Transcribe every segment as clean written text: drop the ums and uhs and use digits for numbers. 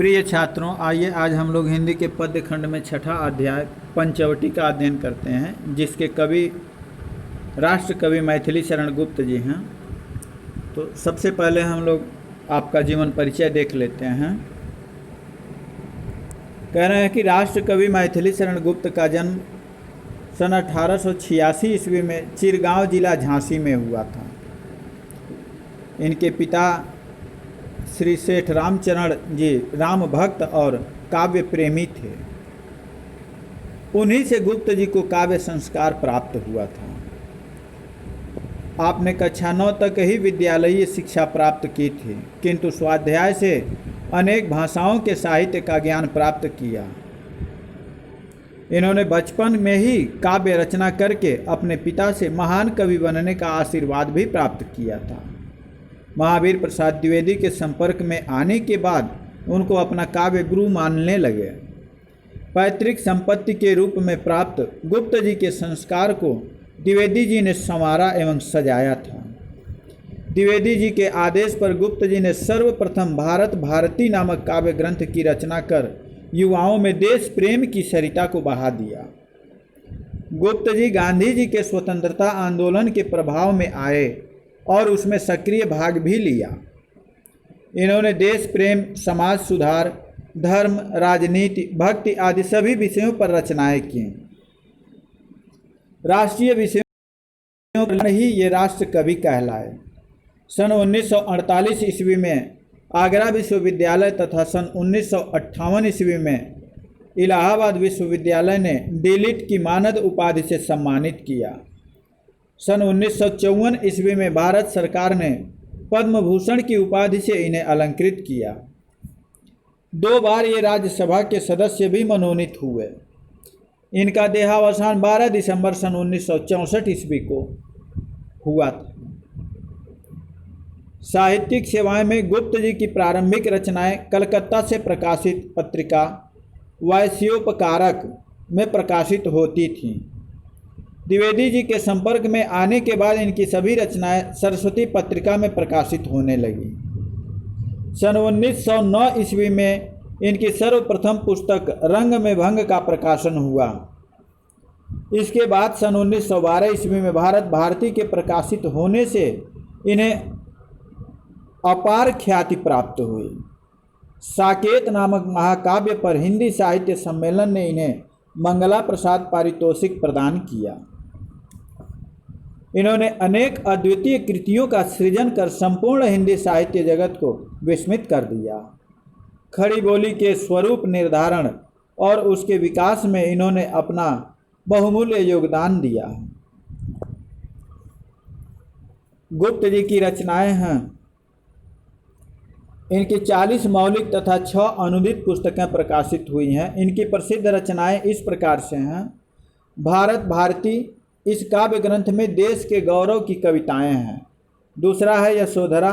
प्रिय छात्रों, आइए आज हम लोग हिंदी के पद्य खंड में छठा अध्याय पंचवटी का अध्ययन करते हैं, जिसके कवि राष्ट्र कवि मैथिली शरण गुप्त जी हैं। तो सबसे पहले हम लोग आपका जीवन परिचय देख लेते हैं। कह रहे हैं कि राष्ट्र कवि मैथिली शरण गुप्त का जन्म सन 1886 ईस्वी में चिरगांव जिला झांसी में हुआ था। इनके पिता श्री सेठ रामचरण जी राम भक्त और काव्य प्रेमी थे। उन्हीं से गुप्त जी को काव्य संस्कार प्राप्त हुआ था। आपने कक्षा 9 तक ही विद्यालयीय शिक्षा प्राप्त की थी, किंतु स्वाध्याय से अनेक भाषाओं के साहित्य का ज्ञान प्राप्त किया। इन्होंने बचपन में ही काव्य रचना करके अपने पिता से महान कवि बनने का आशीर्वाद भी प्राप्त किया था। महावीर प्रसाद द्विवेदी के संपर्क में आने के बाद उनको अपना काव्य गुरु मानने लगे। पैतृक संपत्ति के रूप में प्राप्त गुप्त जी के संस्कार को द्विवेदी जी ने संवारा एवं सजाया था। द्विवेदी जी के आदेश पर गुप्त जी ने सर्वप्रथम भारत भारती नामक काव्य ग्रंथ की रचना कर युवाओं में देश प्रेम की सरिता को बहा दिया। गुप्त जी गांधी जी के स्वतंत्रता आंदोलन के प्रभाव में आए और उसमें सक्रिय भाग भी लिया। इन्होंने देश प्रेम, समाज सुधार, धर्म, राजनीति, भक्ति आदि सभी विषयों पर रचनाएं की। राष्ट्रीय विषयों पर ही ये राष्ट्र कवि कहलाए। सन 1948 ईस्वी में आगरा विश्वविद्यालय तथा सन 1958 ईस्वी में इलाहाबाद विश्वविद्यालय ने डीलिट की मानद उपाधि से सम्मानित किया। सन 1954 ईस्वी में भारत सरकार ने पद्म भूषण की उपाधि से इन्हें अलंकृत किया। 2 बार ये राज्यसभा के सदस्य भी मनोनीत हुए। इनका देहावसान 12 दिसंबर सन 1964 ईस्वी को हुआ था। साहित्यिक सेवाएं में गुप्त जी की प्रारंभिक रचनाएं कलकत्ता से प्रकाशित पत्रिका वैश्योपकारक में प्रकाशित होती थीं। द्विवेदी जी के संपर्क में आने के बाद इनकी सभी रचनाएं सरस्वती पत्रिका में प्रकाशित होने लगी। सन 1909 ईस्वी में इनकी सर्वप्रथम पुस्तक रंग में भंग का प्रकाशन हुआ। इसके बाद सन 1912 ईस्वी में भारत भारती के प्रकाशित होने से इन्हें अपार ख्याति प्राप्त हुई। साकेत नामक महाकाव्य पर हिंदी साहित्य सम्मेलन ने इन्हें मंगला प्रसाद पारितोषिक प्रदान किया। इन्होंने अनेक अद्वितीय कृतियों का सृजन कर संपूर्ण हिंदी साहित्य जगत को विस्मित कर दिया। खड़ी बोली के स्वरूप निर्धारण और उसके विकास में इन्होंने अपना बहुमूल्य योगदान दिया। गुप्त जी की रचनाएं हैं। इनकी 40 मौलिक तथा 6 अनुदित पुस्तकें प्रकाशित हुई हैं। इनकी प्रसिद्ध रचनाएं इस प्रकार से हैं। भारत भारती, इस काव्य ग्रंथ में देश के गौरव की कविताएं हैं। दूसरा है यशोधरा,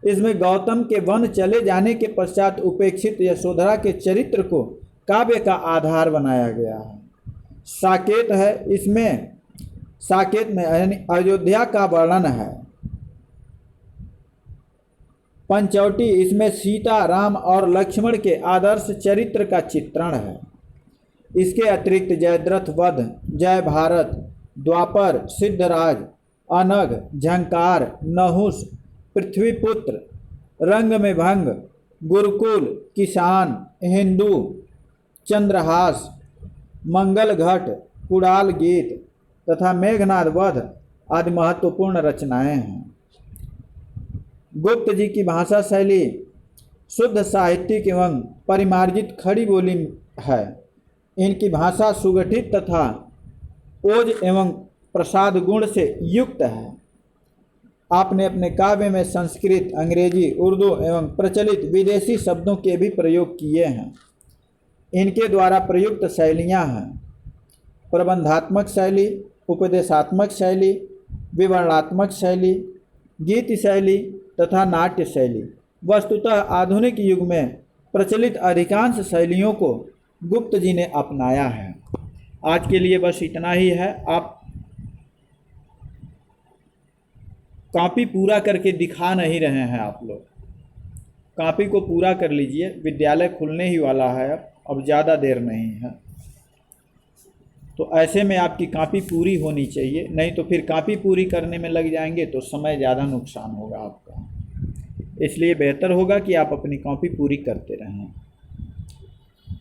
इसमें गौतम के वन चले जाने के पश्चात उपेक्षित यशोधरा के चरित्र को काव्य का आधार बनाया गया है। साकेत है, इसमें साकेत में यानी अयोध्या का वर्णन है। पंचवटी, इसमें सीता, राम और लक्ष्मण के आदर्श चरित्र का चित्रण है। इसके अतिरिक्त जयद्रथ वध, जय भारत, द्वापर, सिद्धराज, अनग, झंकार, नहुस, पृथ्वीपुत्र, रंग में भंग, गुरुकुल, किसान, हिंदू, चंद्रहास, मंगल घट, कुड़ाल गीत तथा मेघनाद वध आदि महत्वपूर्ण रचनाएं हैं। गुप्त जी की भाषा शैली शुद्ध साहित्यिक एवं परिमार्जित खड़ी बोली है। इनकी भाषा सुगठित तथा ओज एवं प्रसाद गुण से युक्त है। आपने अपने काव्य में संस्कृत, अंग्रेजी, उर्दू एवं प्रचलित विदेशी शब्दों के भी प्रयोग किए हैं। इनके द्वारा प्रयुक्त शैलियाँ हैं प्रबंधात्मक शैली, उपदेशात्मक शैली, विवरणात्मक शैली, गीत शैली तथा नाट्य शैली। वस्तुतः आधुनिक युग में प्रचलित अधिकांश शैलियों को गुप्त जी ने अपनाया है। आज के लिए बस इतना ही है। आप कॉपी पूरा करके दिखा नहीं रहे हैं आप लोग। कॉपी को पूरा कर लीजिए, विद्यालय खुलने ही वाला है, अब ज़्यादा देर नहीं है। तो ऐसे में आपकी कॉपी पूरी होनी चाहिए, नहीं तो फिर कॉपी पूरी करने में लग जाएंगे तो समय ज़्यादा नुकसान होगा आपका। इसलिए बेहतर होगा कि आप अपनी कॉपी पूरी करते रहें।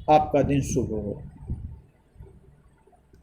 आपका दिन शुभ हो।